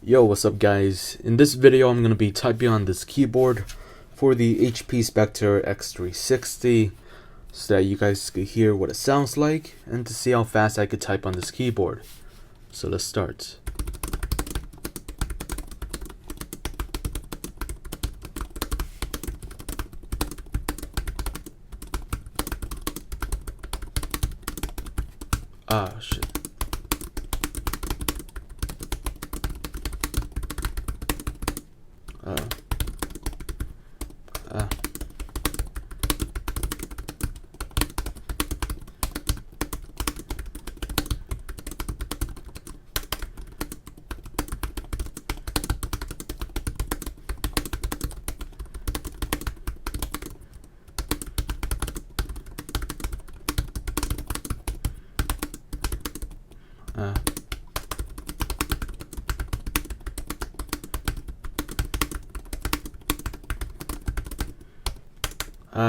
Yo, what's up guys? In this video I'm going to be typing on this keyboard for the HP Spectre x360 so that you guys could hear what it sounds like and to see how fast I could type on this keyboard. So let's start. Ah, shit.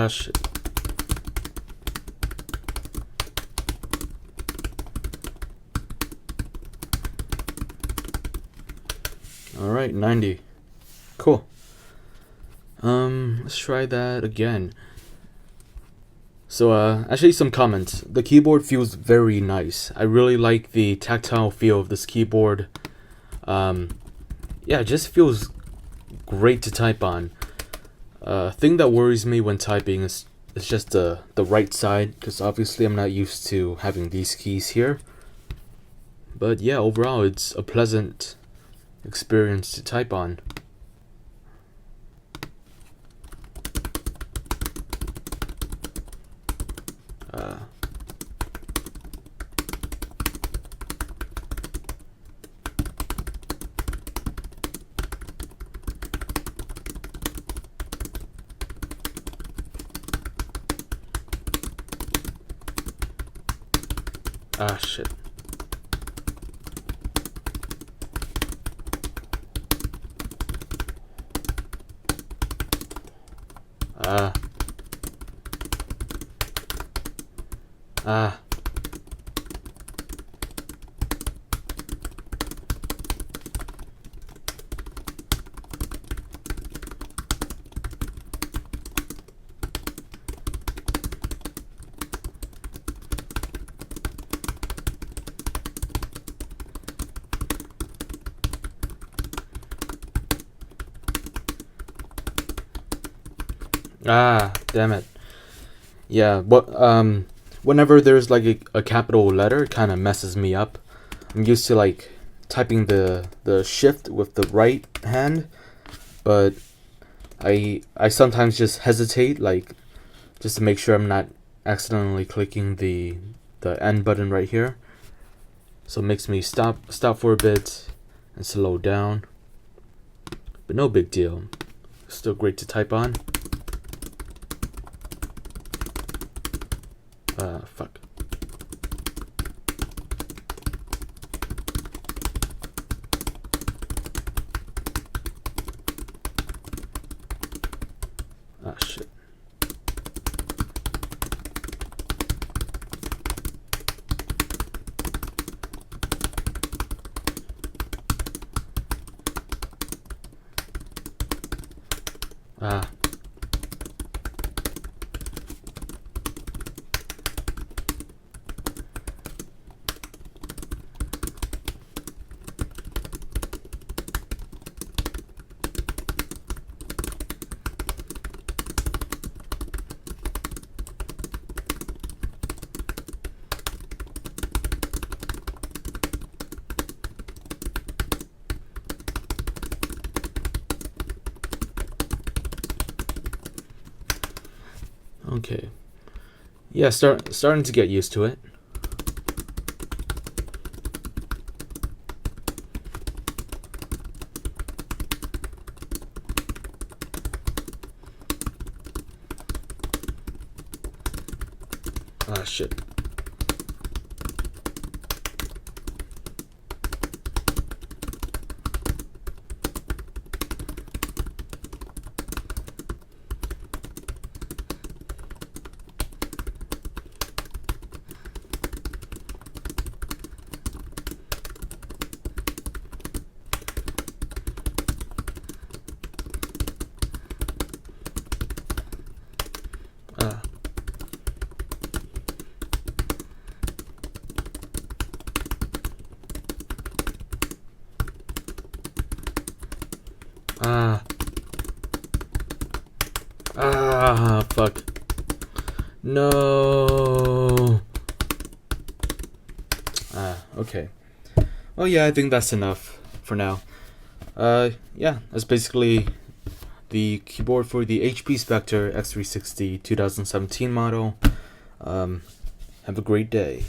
Shit. Alright, 90. Cool. Let's try that again. So, actually some comments. The keyboard feels very nice. I really like the tactile feel of this keyboard. Yeah, it just feels great to type on. Thing that worries me when typing is just the right side, because obviously I'm not used to having these keys here. But yeah, overall it's a pleasant experience to type on. Shit. Damn it. Yeah, but whenever there's like a capital letter, it kind of messes me up. I'm used to like typing the shift with the right hand, but I sometimes just hesitate, like just to make sure I'm not accidentally clicking the end button right here. So it makes me stop for a bit and slow down. But no big deal. Still great to type on. Fuck. Shit. Okay. Yeah, starting to get used to it. Shit. Ah, fuck. No. Okay. Well, yeah, I think that's enough for now. Yeah, that's basically the keyboard for the HP Spectre x360 2017 model. Have a great day.